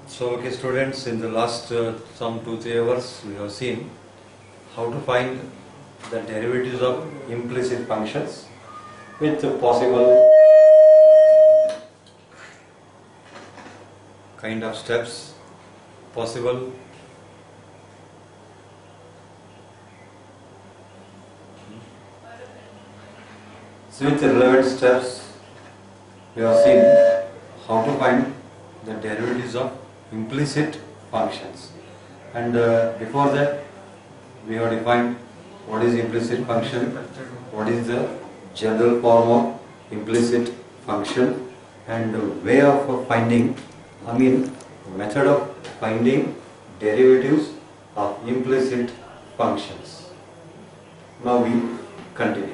So, okay, students, in the last some 2-3 hours, we have seen how to find the derivatives of implicit functions with the possible kind of steps possible. So, with the relevant steps, we have seen how to find the derivatives of implicit functions, and before that we have defined what is implicit function, what is the general form of implicit function, and the way of finding, method of finding derivatives of implicit functions. Now we continue.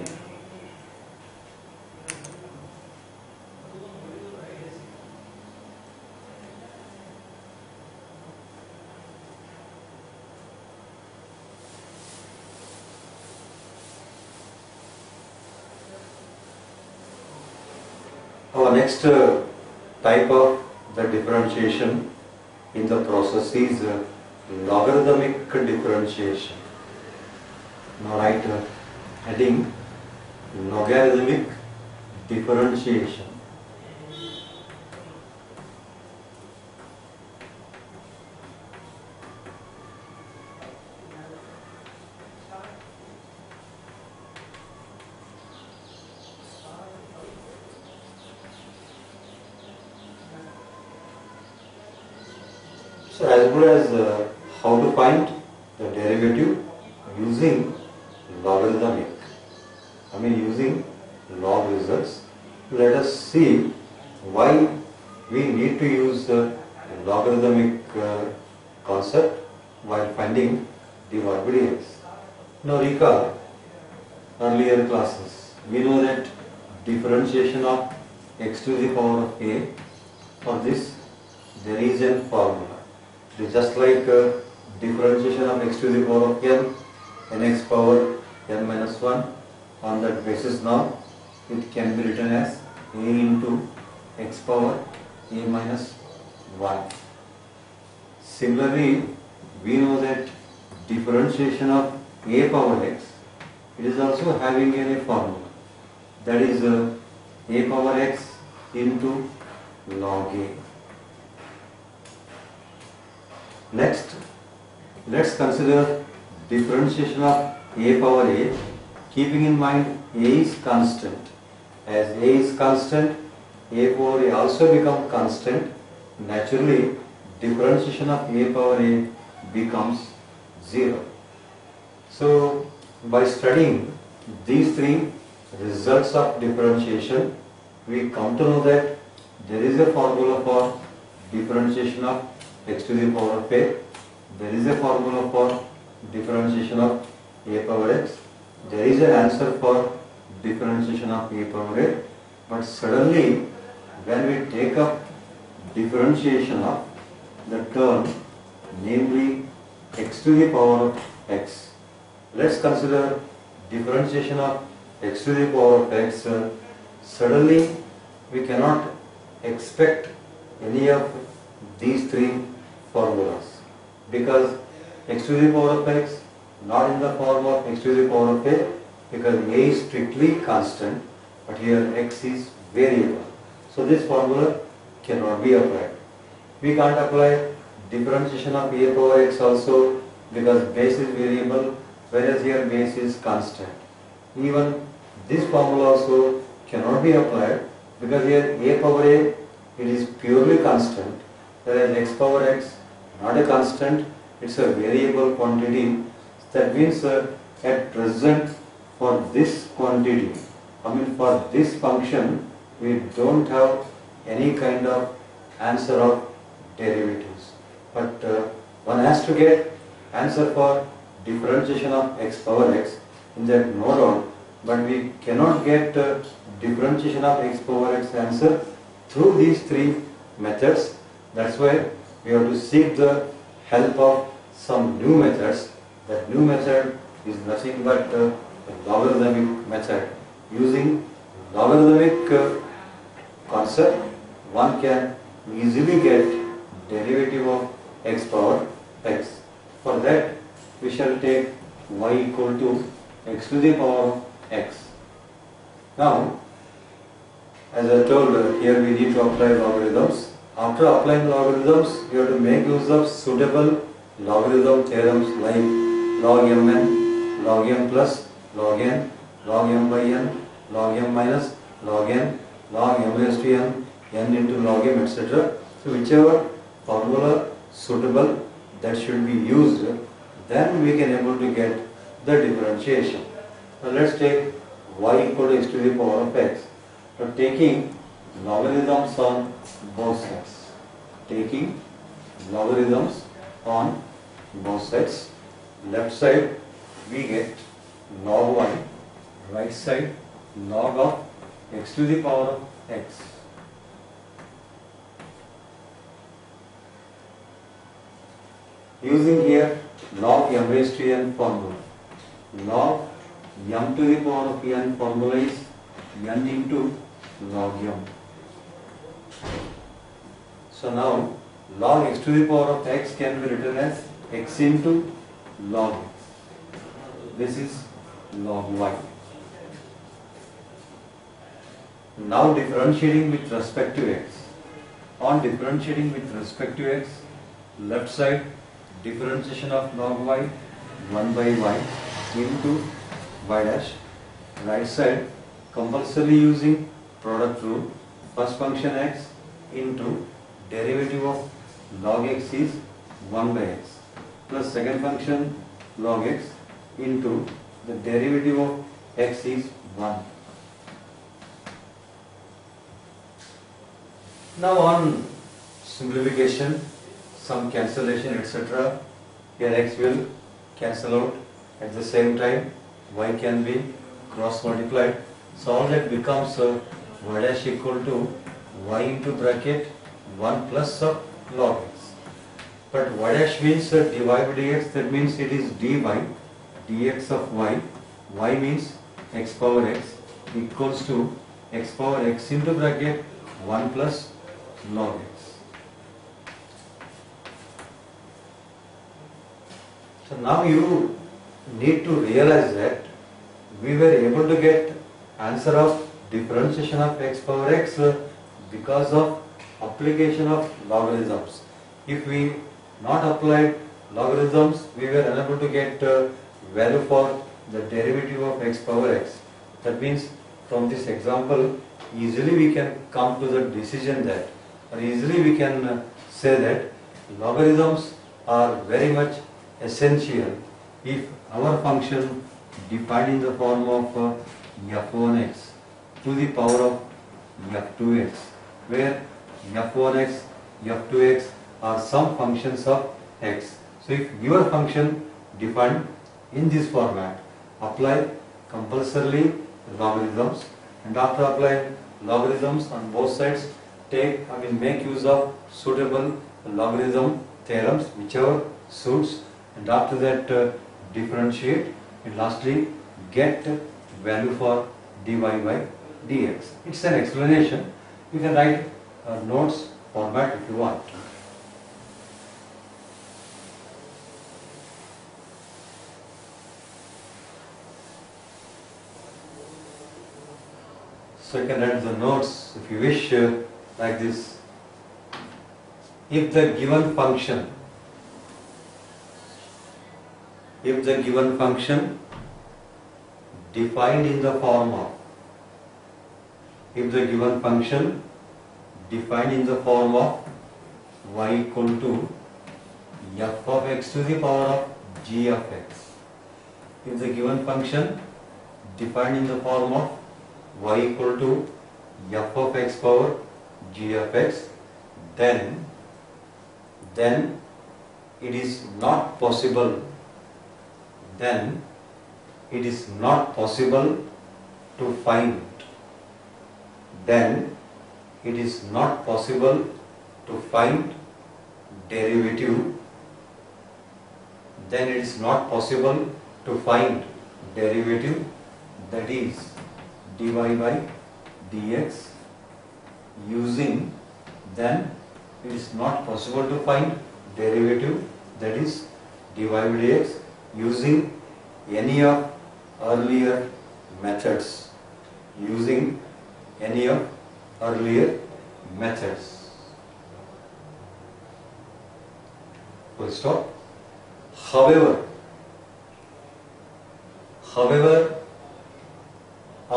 Our next type of the differentiation in the process is logarithmic differentiation. Now write heading logarithmic differentiation. So as good as how to find the derivative using logarithmic, using log results, let us see why we need to use the logarithmic concept while finding dy by dx. Now recall earlier classes, we know that differentiation of x to the power of a, for this there is a formula. It is just like differentiation of x to the power of n, nx power n minus 1. On that basis now, it can be written as a into x power a minus 1. Similarly, we know that differentiation of a power x, it is also having a formula. That is a power x into log a. Next, let's consider differentiation of a power a, keeping in mind a is constant. As a is constant, a power a also becomes constant. Naturally, differentiation of a power a becomes 0. So, by studying these three results of differentiation, we come to know that there is a formula for differentiation of x to the power of a, there is a formula for differentiation of a power x, there is an answer for differentiation of a power a, but suddenly when we take up differentiation of the term, namely x to the power of x, let's consider differentiation of x to the power of x, suddenly we cannot expect any of these three formulas, because x to the power of x not in the form of x to the power of a, because a is strictly constant, but here x is variable. So this formula cannot be applied. We can't apply differentiation of a power x also, because base is variable, whereas here base is constant. Even this formula also cannot be applied, because here a power a, it is purely constant, whereas x power x not a constant, it's a variable quantity. That means at present for this quantity, for this function, we don't have any kind of answer of derivatives. But one has to get answer for differentiation of x power x, in that no doubt, but we cannot get differentiation of x power x answer through these three methods. That's why we have to seek the help of some new methods. That new method is nothing but the logarithmic method. Using logarithmic concept, one can easily get derivative of x power x. For that, we shall take y equal to x to the power of x. Now, as I told, here we need to apply logarithms. After applying logarithms, you have to make use of suitable logarithm theorems like log mn, log m plus, log n, log m by n, log m minus, log n, log m raised to n, n into log m, etc. So whichever formula suitable that should be used, then we can able to get the differentiation. Now let's take y equal to x to the power of x. So taking logarithms on both sides. Taking logarithms on both sides. Left side we get log y, right side log of x to the power of x. Using here log m raised to n formula. Log m to the power of n formula is n into log m. So now log x to the power of x can be written as x into log x. This is log y. Now differentiating with respect to x. On differentiating with respect to x, left side differentiation of log y 1 by y into y dash. Right side compulsorily using product rule. First function x into derivative of log x is 1 by x plus second function log x into the derivative of x is 1. Now on simplification, some cancellation, etc. Here x will cancel out. At the same time y can be cross multiplied. So all that becomes y dash equal to y into bracket 1 plus of log x. But y dash means dy by dx, that means it is dy dx of y. Y means x power x equals to x power x into bracket 1 plus log x. So now you need to realize that we were able to get answer of differentiation of x power x because of application of logarithms. If we not applied logarithms, we were unable to get value for the derivative of x power x. That means from this example, easily we can come to the decision that, or easily we can say that logarithms are very much essential if our function defined in the form of f1x to the power of f2x, where f1x, f2x are some functions of x. So if your function defined in this format, apply compulsorily logarithms, and after applying logarithms on both sides, make use of suitable logarithm theorems, whichever suits, and after that differentiate, and lastly get value for dy by dx. It's an explanation. You can write notes format if you want. So you can write the notes if you wish like this. If the given function defined in the form of y equal to f of x to the power of g of x. If the given function defined in the form of y equal to f of x power g of x, then it is not possible to find derivative, that is dy by dx using then it is not possible to find derivative, that is dy by dx, using any of earlier methods. Using any of earlier methods. Full stop. However,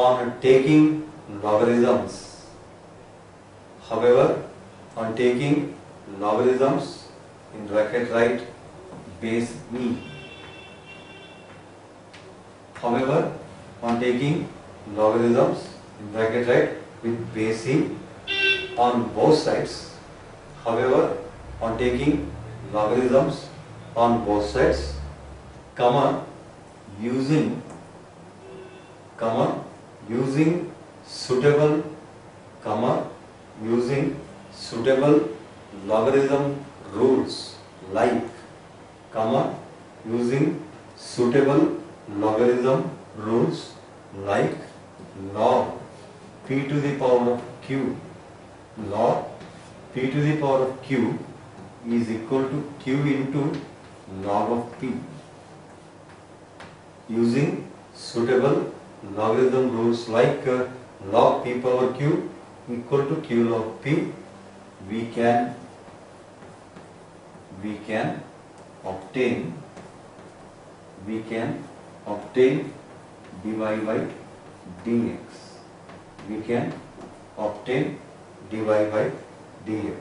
on taking logarithms, in bracket write base e. However, on taking logarithms in bracket write with base e on both sides. However, on taking logarithms on both sides, using suitable logarithm rules like log p to the power of q. Log p to the power of q is equal to q into log of p. Using suitable logarithm rules like log p power q equal to q log p, we can obtain dy by dx. We can obtain dy by dx.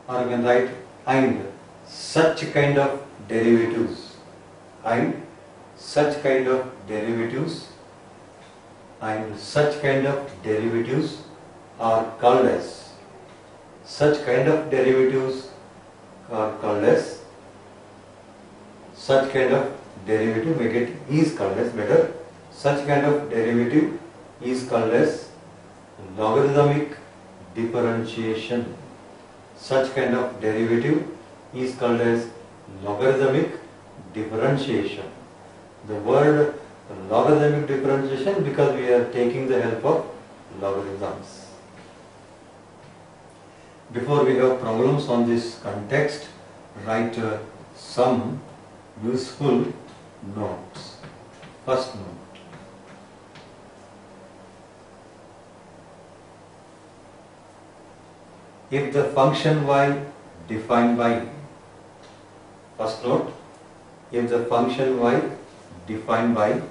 Or we can write and such kind of derivatives are called as such kind of derivative make it is called as better. Such kind of derivative is called as logarithmic differentiation. Such kind of derivative is called as logarithmic differentiation. The word logarithmic differentiation because we are taking the help of logarithms. Before we have problems on this context, write some useful notes. First note. If the function y defined by, first note, if the function y defined by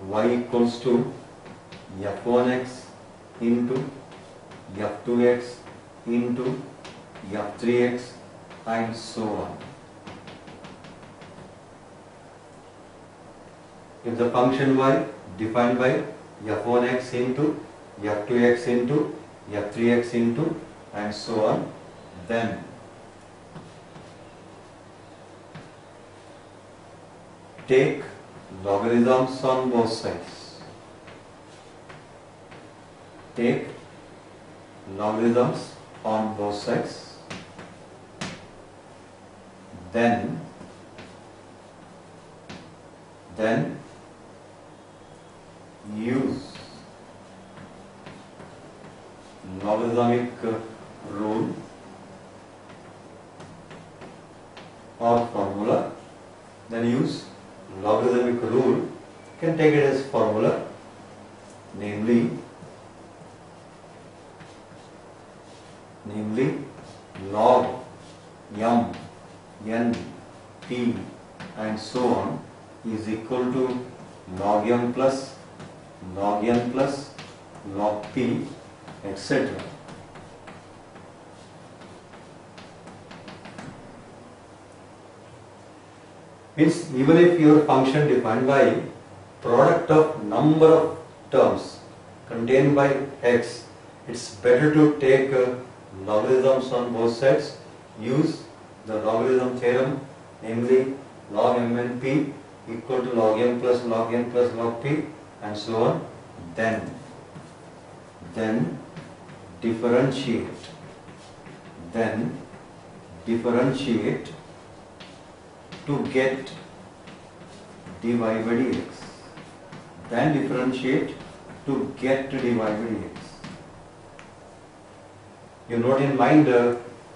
y equals to f1x into f2x into f3x and so on. If the function y defined by f1x into f2x into f3x into and so on, then take logarithms on both sides. Take logarithms on both sides. Then use logarithmic rule or formula. Then use logarithmic rule. You can take it as formula, namely log m, n, p and so on is equal to log m plus log n plus log p, etc. Means even if your function defined by product of number of terms contained by x, it's better to take logarithms on both sides. Use the logarithm theorem, namely log mn p equal to log m plus log n plus log p and so on. Then differentiate to get dy by dx. Then differentiate to get dy by dx. You note in mind,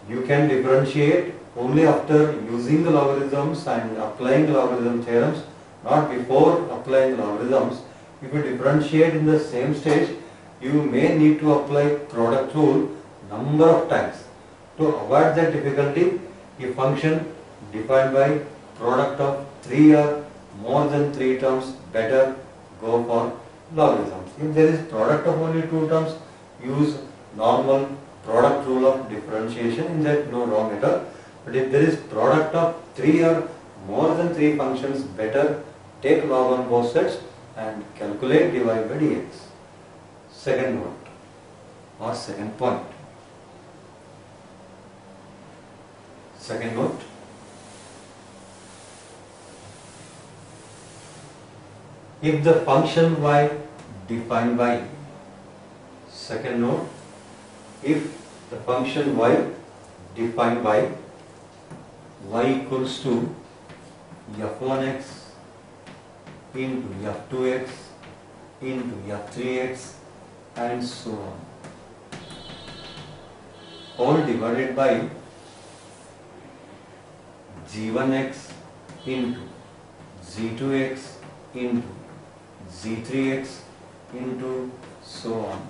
you can differentiate only after using the logarithms and applying the logarithm theorems, not before applying the logarithms. If you differentiate in the same stage, you may need to apply product rule number of times. To avoid that difficulty, a function defined by product of 3 or more than 3 terms, better go for logarithms. If there is product of only 2 terms, use normal product rule of differentiation, in that no wrong at all. But if there is product of 3 or more than 3 functions, better take log on both sides and calculate dy by dx. Second note or second point. Second note. If the function y defined by, second note, if the function y defined by y equals to f1x into f2x into f3x and so on, all divided by g1x into z2x into z3x into so on.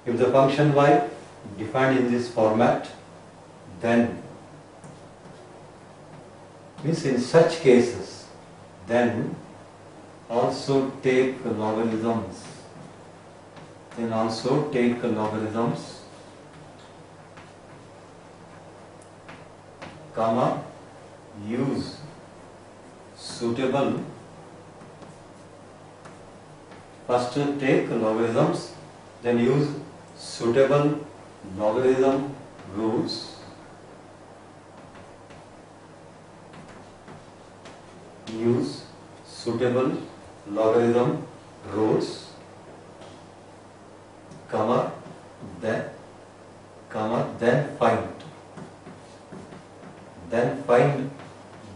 If the function y defined in this format, then means in such cases, then also take logarithms. Then also take logarithms, comma, use suitable, first take logarithms, then use suitable logarithm rules. Use suitable logarithm rules, comma, then find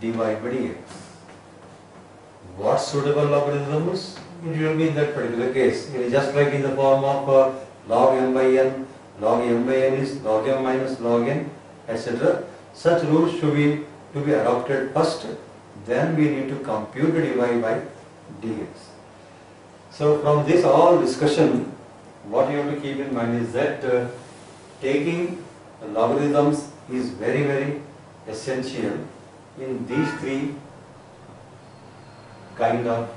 dy by dx. What suitable logarithms? It will be in that particular case. It is just like in the form of log m by n. Log m by n is log m minus log n, etc. Such rules should be adopted first. Then we need to compute dy by dx. So from this all discussion, what you have to keep in mind is that taking logarithms is very, very essential in these 3 kind of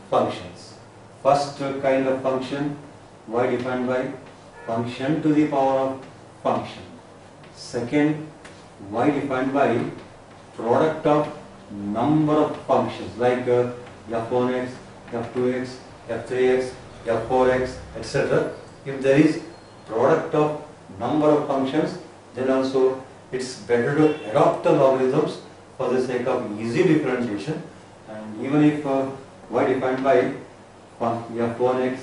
functions. First kind of function, y defined by function to the power of function. Second, y defined by product of number of functions like f1x, f2x, f3x, f4x, etc. If there is product of number of functions, then also it's better to adopt the logarithms for the sake of easy differentiation. And even if y defined by f1x,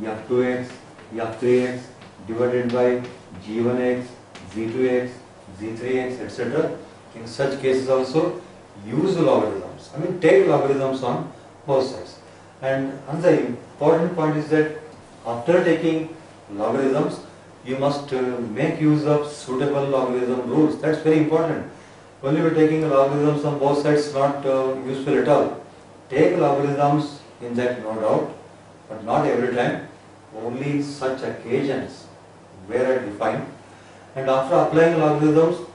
f2x, f3x divided by g1x, z2x, z3x, etc. In such cases also use logarithms. I mean, take logarithms on both sides. And another important point is that after taking logarithms, you must make use of suitable logarithm rules. That's very important. Only by taking logarithms on both sides is not useful at all. Take logarithms in that, no doubt, but not every time. Only in such occasions where I define. And after applying logarithms,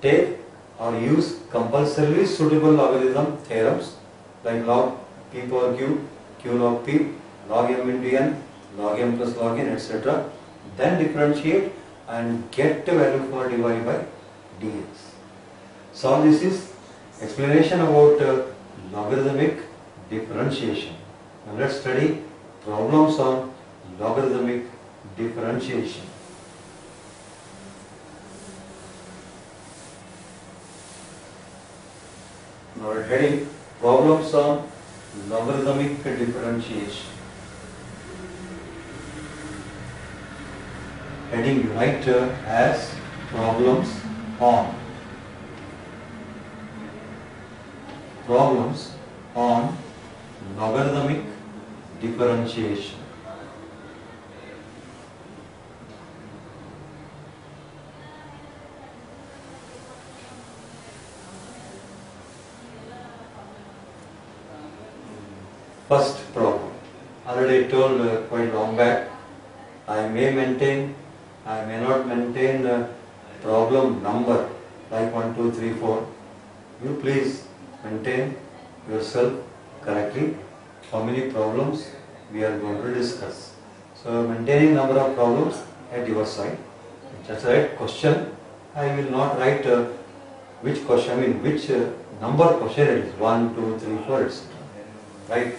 take or use compulsorily suitable logarithm theorems like log p power q, q log p, log m into n, log m plus log n, etc. Then differentiate and get the value for dy by dx. So this is explanation about logarithmic differentiation. Now let's study problems on logarithmic differentiation. Now heading problems on logarithmic differentiation. Heading you write as problems on on logarithmic differentiation. First problem. Already told quite long back. I may maintain, I may not maintain problem number like 1, 2, 3, 4. You please maintain yourself correctly. How many problems we are going to discuss. So maintaining number of problems at your side. Just write question. I will not write which question, which number question it is. 1, 2, 3, 4, etc. Right?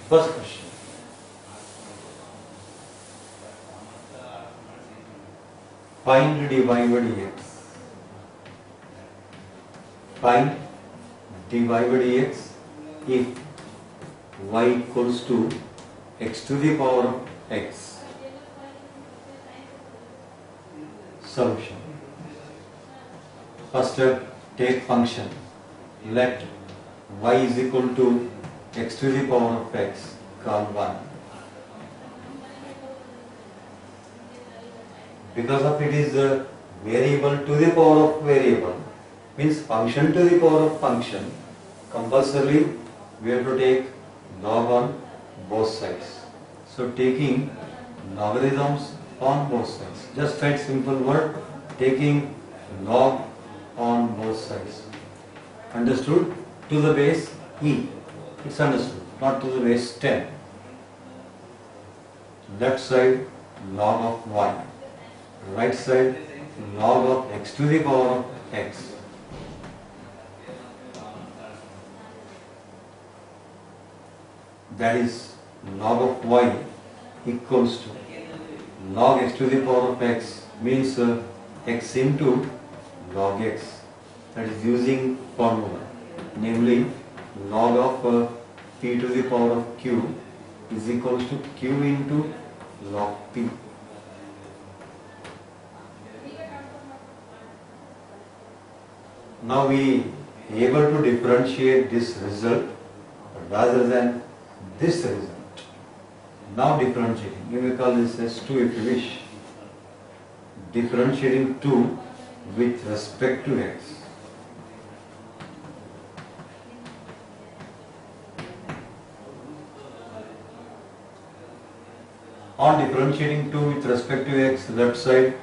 First question. Find dy by dx. Find dy by dx if y equals to x to the power of x. Solution. First step, take function. Let y is equal to x to the power of x, call 1. Because of it is a variable to the power of variable, means function to the power of function, compulsorily we have to take log on both sides. So taking logarithms on both sides. Just write simple word, taking log on both sides. Understood? To the base e. It's understood. Not to the base 10. Left side log of y. Right side log of x to the power of x. That is log of y equals to log x to the power of x, means x into log x. That is using formula, namely log of p to the power of q is equals to q into log p. Now we able to differentiate this result rather than this result. Now differentiating, you may call this as 2 if you wish. Differentiating 2 with respect to x. On differentiating 2 with respect to x, left side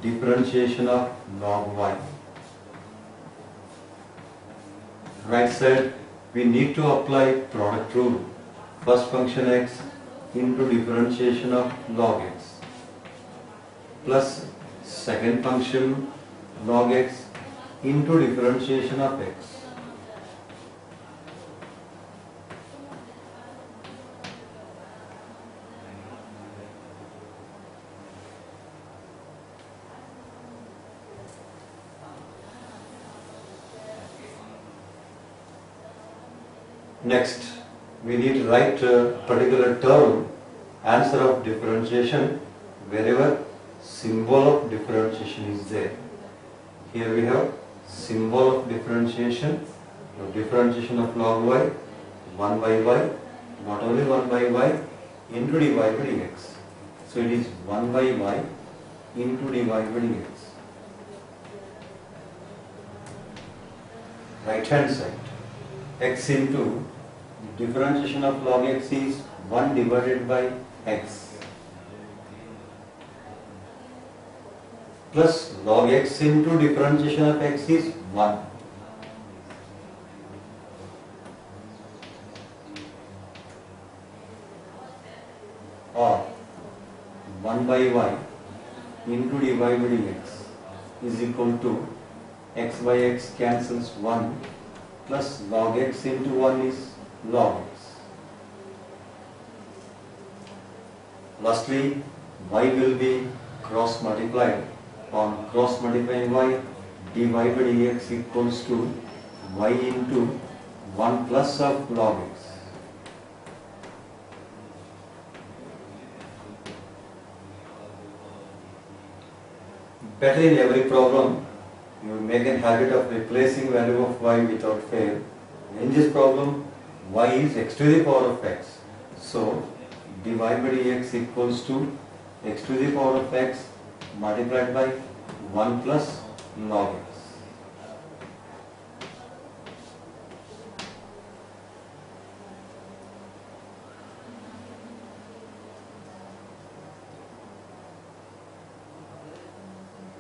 differentiation of log y. Right side we need to apply product rule. First function x into differentiation of log x plus second function log x into differentiation of x. Next, we need to write a particular term, answer of differentiation, wherever symbol of differentiation is there. Here we have symbol of differentiation of log y, 1 by y, not only 1 by y, into dy by dx. So it is 1 by y into dy by dx. Right hand side, x into differentiation of log x is 1 divided by x plus log x into differentiation of x is 1. Or 1 by y into dy by dx is equal to x by x cancels 1 plus log x into 1 is log x. Lastly, y will be cross multiplied. On cross multiplying y, dy by dx equals to y into 1 plus of log x. Better in every problem, you make a habit of replacing value of y without fail. In this problem, y is x to the power of x. So dy by dx equals to x to the power of x multiplied by 1 plus log x.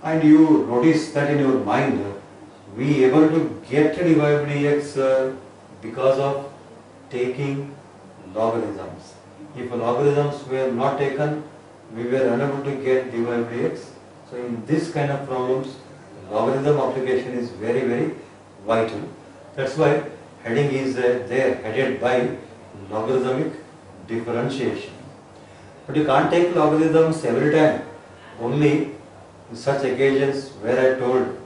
And you notice that in your mind, we able to get dy by dx because of taking logarithms. If logarithms were not taken, we were unable to get dy by dx. So in this kind of problems, logarithm application is very, very vital. That's why heading is there, headed by logarithmic differentiation. But you can't take logarithms every time. Only in such occasions where I told,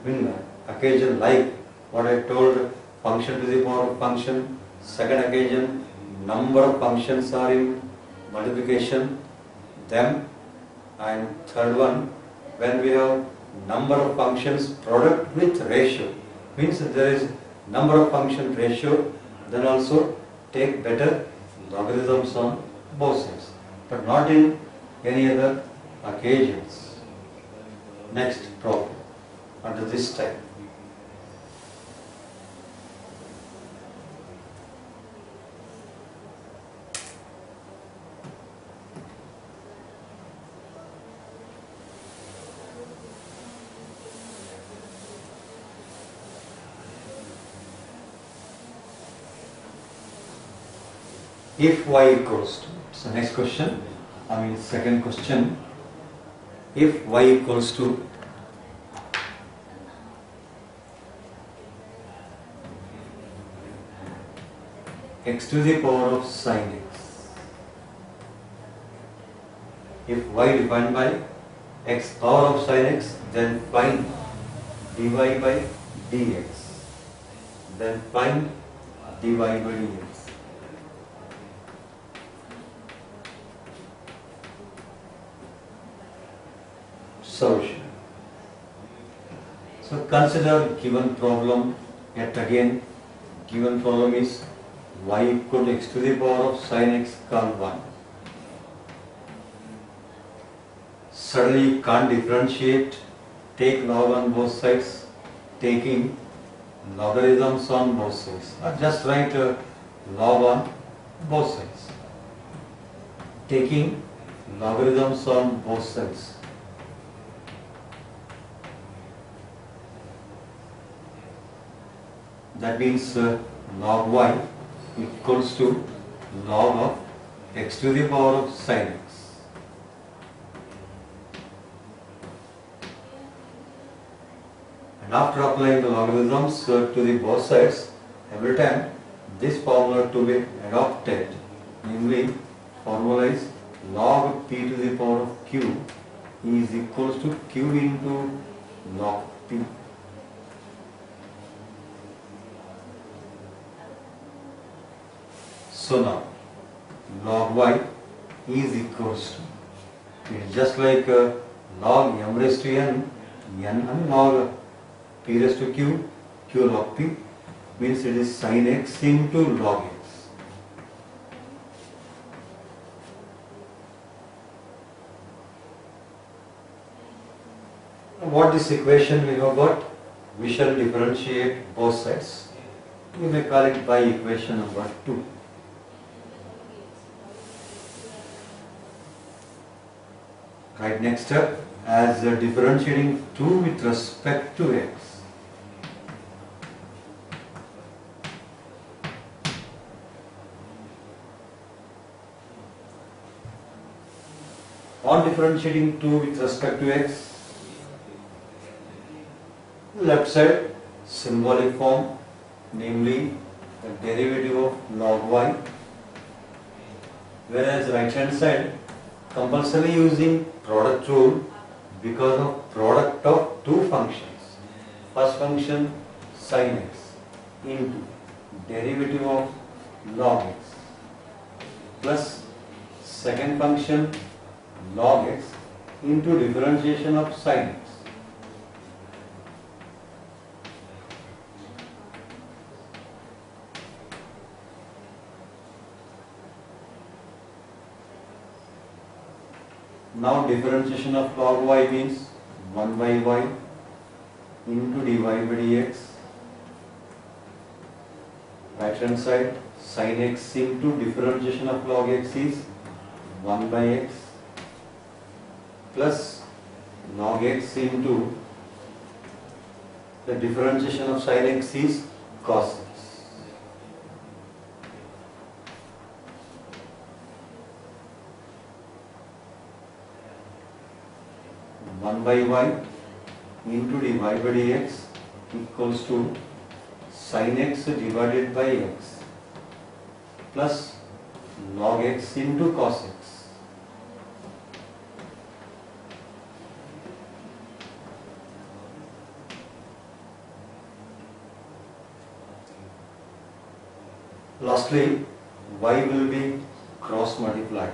occasion like what I told, function to the power of function. Second occasion, number of functions are in multiplication, them. And third one, when we have number of functions product with ratio, means there is number of function ratio, then also take better logarithms on both sides, but not in any other occasions. Next problem under this type. If y equals to, so next question, second question, if y equals to x to the power of sin x, if y defined by x power of sin x, then find dy by dx, then find dy by dx. Solution. So consider given problem, yet again given problem is y equal to x to the power of sin x call 1. Suddenly you can't differentiate, take log on both sides, taking logarithms on both sides, or just write log on both sides, taking logarithms on both sides. That means log y equals to log of x to the power of sin x. And after applying the logarithms to the both sides, every time this formula to be adopted, namely formula is log p to the power of q is equals to q into log p. So now, log y is equals to, it is just like log m raised to n and log p raised to q, q log p, means it is sin x into log x. What this equation we have got, we shall differentiate both sides. We may call it by equation number 2. Right, next step, as differentiating 2 with respect to x. On differentiating 2 with respect to x, left side symbolic form, namely the derivative of log y, whereas right hand side compulsorily using product rule because of product of two functions. First function sin x into derivative of log x plus second function log x into differentiation of sin x. Now differentiation of log y means 1 by y into dy by dx. Right hand side, sin x into differentiation of log x is 1 by x plus log x into the differentiation of sin x is cos x. 1 by y into dy by dx equals to sin x divided by x plus log x into cos x. Lastly, y will be cross multiplied.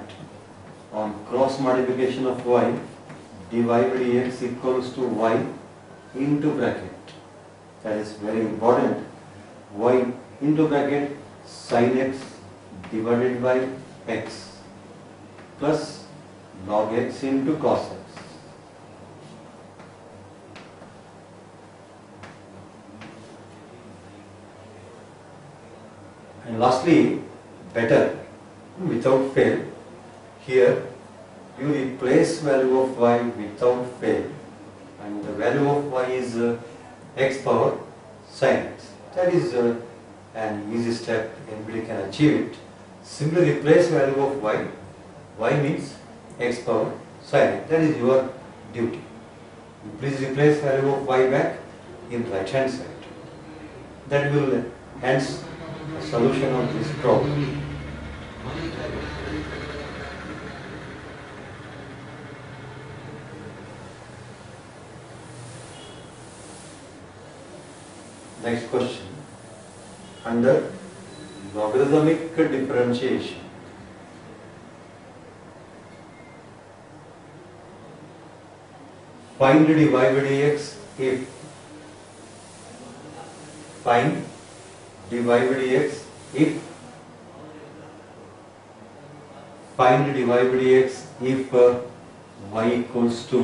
On cross multiplication of y, dy by dx equals to y into bracket. That is very important. Y into bracket sin x divided by x plus log x into cos x. And lastly, better without fail. Here you replace value of y without fail, and the value of y is x power sin x. That is an easy step, anybody can achieve it. Simply replace value of y. Y means x power sin x. That is your duty. Please replace value of y back in right hand side. That will hence a solution of this problem. Next question. Under logarithmic differentiation, find dy by dx if find dy by dx if find dy by dx if y equals to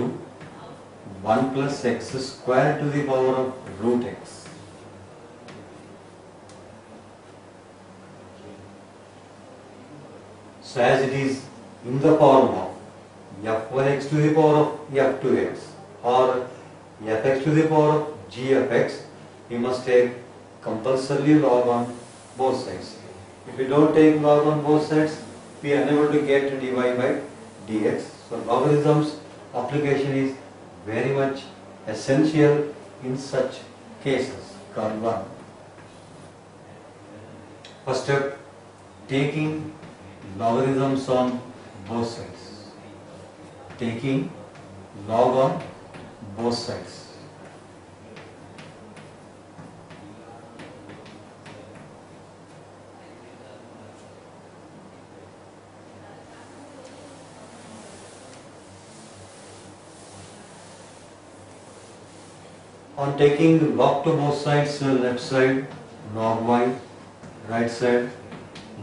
1 plus x square to the power of root x. So as it is in the form of f1x to the power of f2x or fx to the power of g of x, we must take compulsorily log on both sides. If we don't take log on both sides, we are unable to get dy by dx. So logarithms application is very much essential in such cases. Call 1. First step, taking logarithms on both sides. Taking log on both sides. On taking log to both sides, left side log y, right side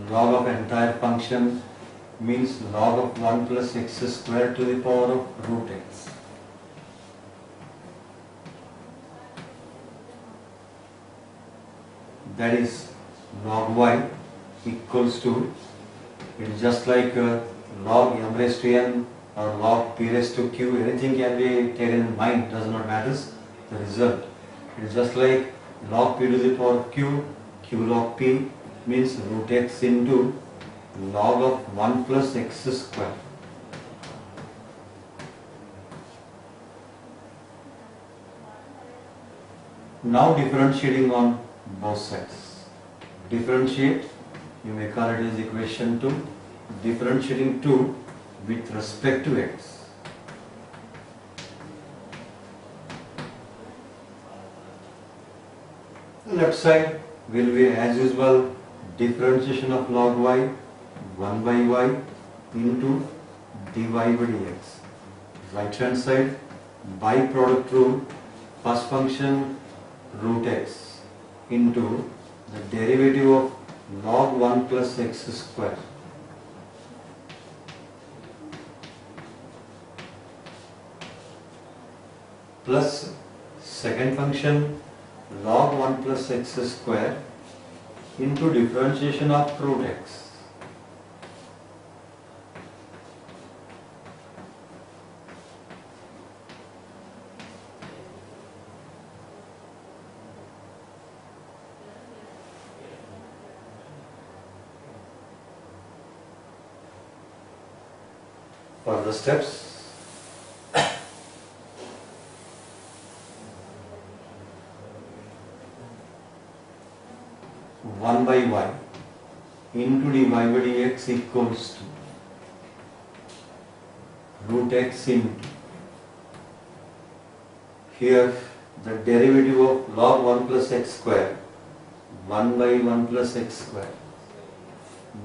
log of entire function means log of 1 plus x square to the power of root x. That is log y equals to, it is just like log m raised to n or log p raised to q, anything can be taken in mind, does not matter the result. It is just like log p to the power of q, q log p means root x into log of 1 plus x square. Now differentiating on both sides. Differentiate, you may call it as equation 2, differentiating 2 with respect to x. Left side will be as usual differentiation of log y 1 by y into dy by dx. Right hand side by product rule, first function root x into the derivative of log 1 plus x square. plus second function log 1 plus x square into differentiation of root x. Further steps. One by y into dy by dx equals to root x into, here the derivative of log 1 plus x square, 1 by 1 plus x square.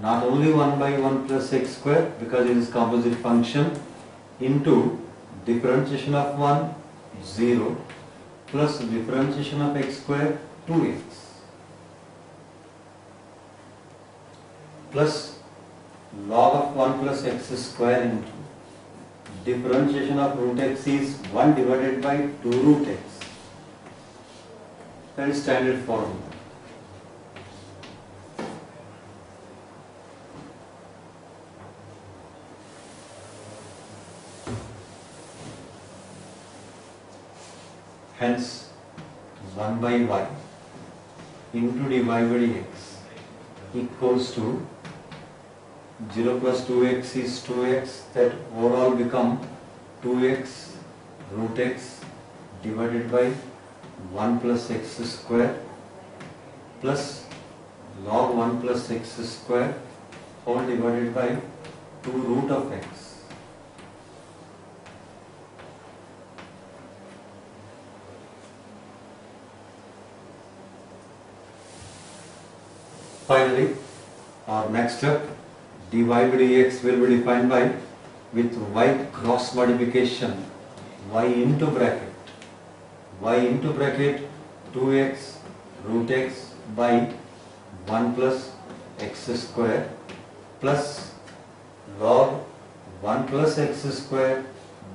Not only 1 by 1 plus x square because it is composite function, into differentiation of 1, 0, plus differentiation of x square, 2x, plus log of 1 plus x square into differentiation of root x is 1 divided by 2 root x. That is standard formula. Hence 1 by y into dy by dx equals to 0 plus 2x is 2x, that overall become 2x root x divided by 1 plus x square plus log 1 plus x square all divided by 2 root of x. Finally, our next step, dy by dx will be defined by with y cross multiplication, y into bracket 2x root x by 1 plus x square plus log 1 plus x square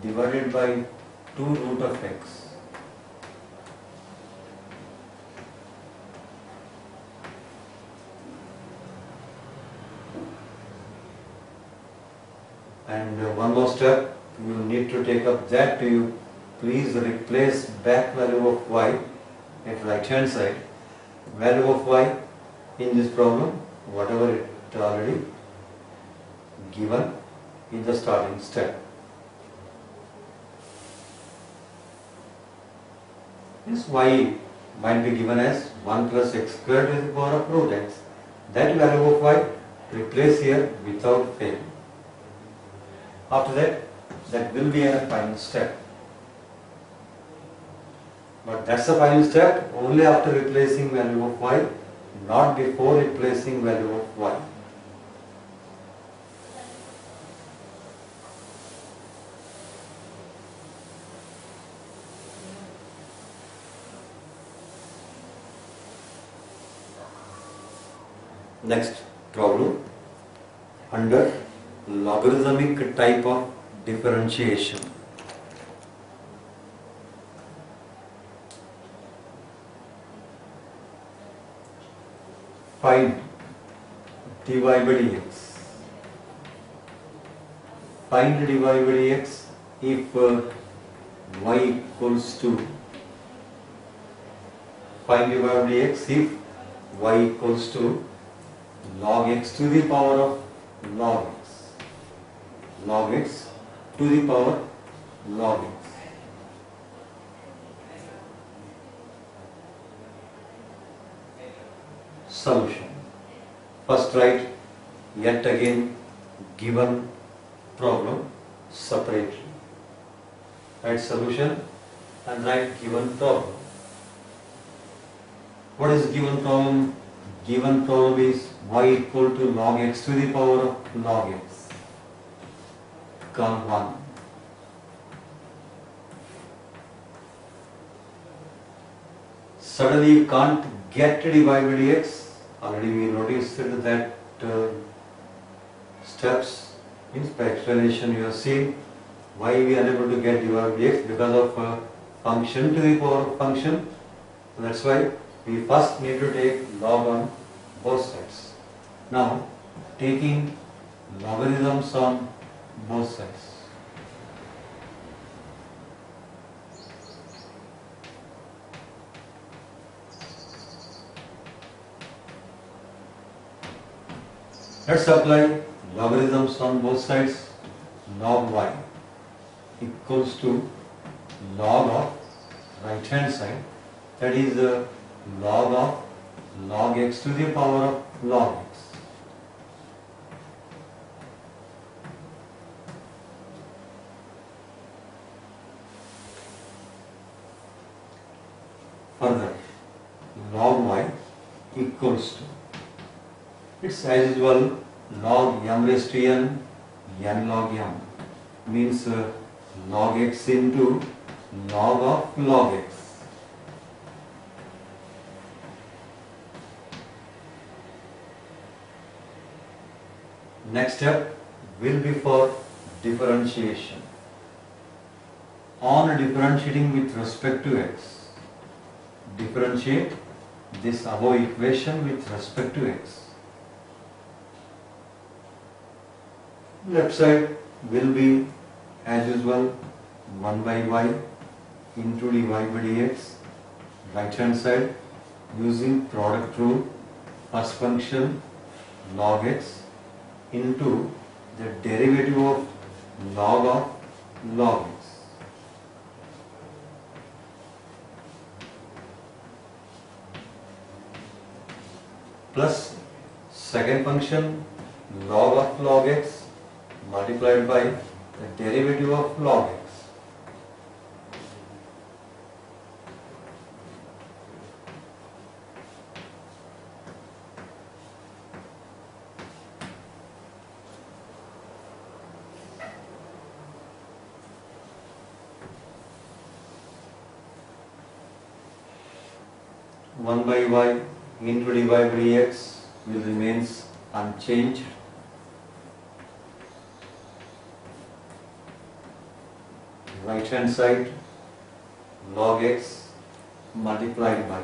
divided by 2 root of x. And one more step you will need to take up, that you please replace back value of y at right hand side, value of y in this problem whatever it already given in the starting step. This y might be given as 1 plus x squared to the power of root x. That value of y replace here without fail. After that, that will be a final step. But that's the final step only after replacing value of y, not before replacing value of y. Next problem, under logarithmic type of differentiation. Find dy by dx. Find dy by dx if y equals to, find dy by dx if y equals to log x to the power of log x. Log x to the power log x. Solution. First write yet again given problem separately. Write solution and write given problem. What is given problem? Given problem is y equal to log x to the power of log x. Come 1. Suddenly you can't get dy by dx. Already we noticed that steps in explanation you have seen why we are unable to get dy by dx because of function to the power of function. So that's why we first need to take log on both sides. Now, taking logarithms on both sides. Let's apply logarithms on both sides. Log y equals to log of right hand side, that is log of log x to the power of log x. Further, log y equals to, it's as usual, log m raised to n log m, means log x into log of log x. Next step will be for differentiation. On differentiating with respect to x, differentiate this above equation with respect to x. Left side will be as usual 1 by y into dy by dx. Right hand side using product rule, first function log x into the derivative of log x. Plus second function log of log x multiplied by the derivative of log x. One by y into dy by dx will remains unchanged. Right hand side log x multiplied by,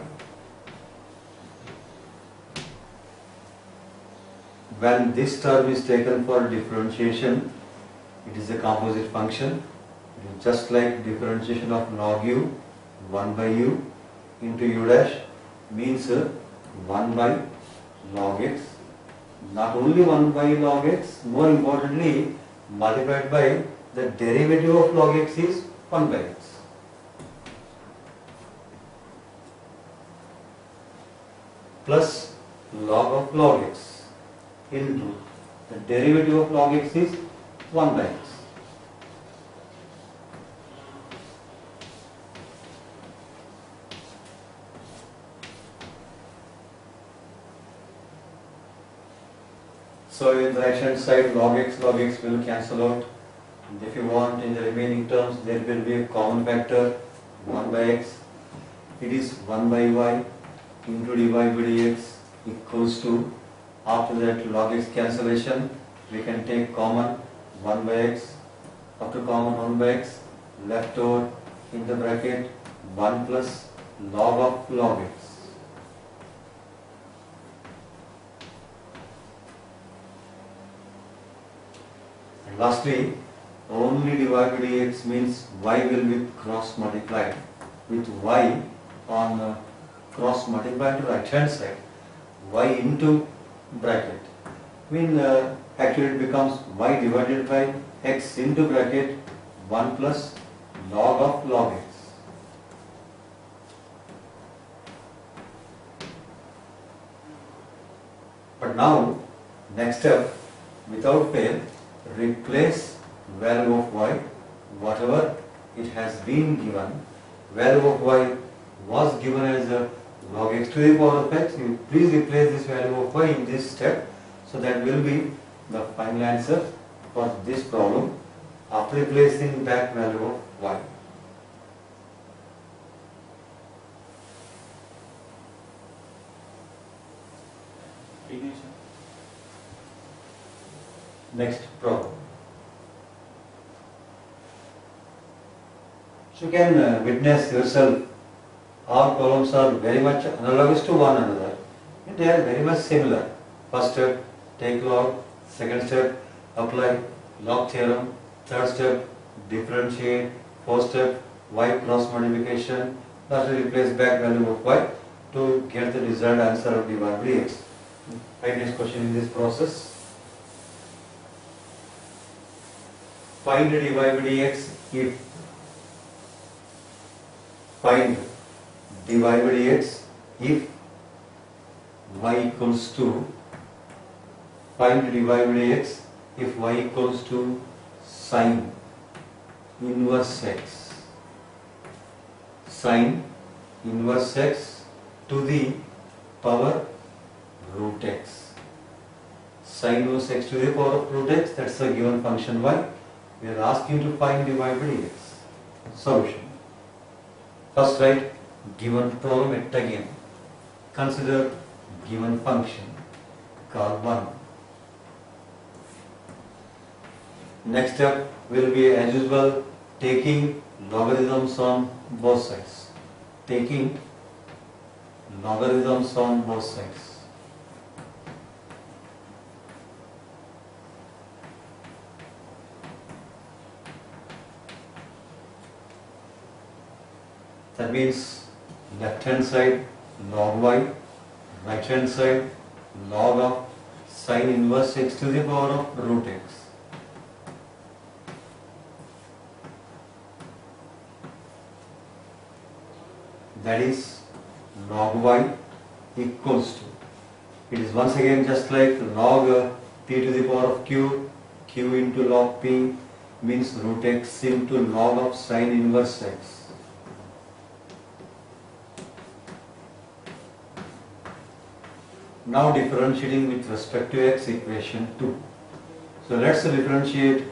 when this term is taken for differentiation, it is a composite function. It is just like differentiation of log u, 1 by u into u dash means 1 by log x. Not only 1 by log x, more importantly multiplied by the derivative of log x is 1 by x. Plus log of log x into the derivative of log x is 1 by x. So in the right hand side log x will cancel out. And if you want, in the remaining terms there will be a common factor 1 by x. It is 1 by y into dy by dx equals to, after that log x cancellation we can take common 1 by x. After common 1 by x, left over in the bracket 1 plus log of log x. And lastly, only dy by dx means y will be cross multiplied with y on cross multiplied to right hand side, y into bracket. Actually it becomes y divided by x into bracket 1 plus log of log x. But now, next step, without fail, replace value of y, whatever it has been given. Value of y was given as a log x to the power of x. You please replace this value of y in this step. So that will be the final answer for this problem after replacing that value of y. Next problem. So you can witness yourself, all problems are very much analogous to one another. They are very much similar. First step, take log. Second step, apply log theorem. Third step, differentiate. Fourth step, y cross multiplication. Lastly, replace back value of y to get the desired answer of dy by dx. Right, next question in this process. Find dy by dx if find dy by dx if y equals to find dy by dx if y equals to sine inverse x, sine inverse x to the power root x, sine inverse x to the power of root x, that's a given function y. We are asking to find dy by dx. Solution. First write given problem yet again. Consider given function, call 1. Next step will be as usual taking logarithms on both sides. Taking logarithms on both sides. That means left hand side log y, right hand side log of sine inverse x to the power of root x. That is log y equals to, it is once again just like log p to the power of q, q into log p means root x into log of sine inverse x. Now differentiating with respect to x, equation 2. So let's differentiate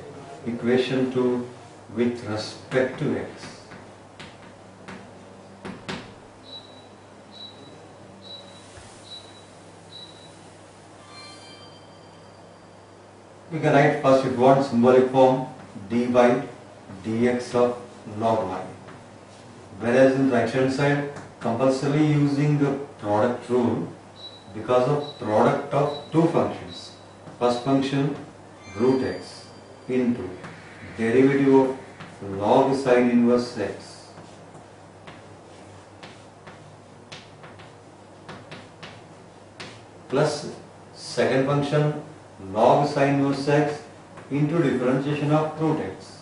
equation 2 with respect to x. We can write first, if you want, symbolic form d by dx of log y. Whereas in right hand side, compulsorily using the product rule because of product of two functions. First function root x into derivative of log sine inverse x plus second function log sine inverse x into differentiation of root x.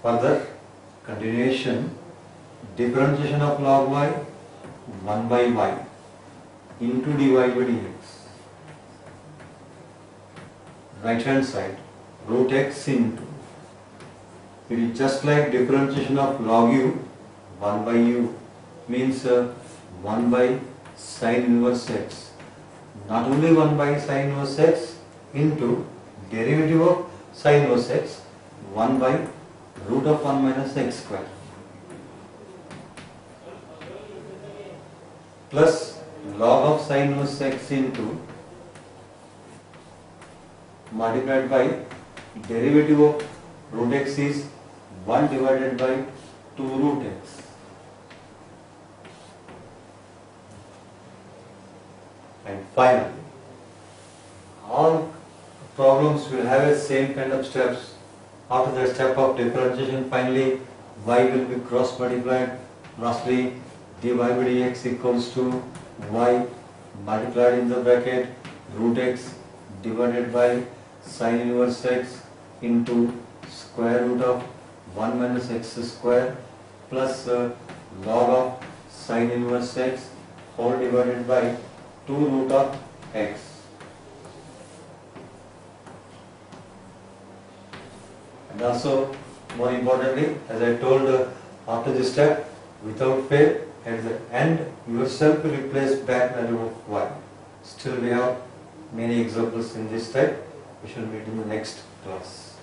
Further continuation, differentiation of log y 1 by y into dy by dx. Right hand side root x into, it is just like differentiation of log u 1 by u means 1 by sine inverse x. Not only 1 by sine inverse x into derivative of sine inverse x 1 by root of 1 minus x square plus log of sine inverse x into multiplied by derivative of root x is 1 divided by 2 root x. And finally, all problems will have the same kind of steps. After the step of differentiation, finally y will be cross multiplied. Lastly, dy by dx equals to y multiplied in the bracket root x divided by sine inverse x into square root of 1 minus x square plus log of sine inverse x whole divided by 2 root of x. And also, more importantly, as I told after this step, without fail, at the end yourself will replace back value of y. Still we have many examples in this type. We shall meet in the next class.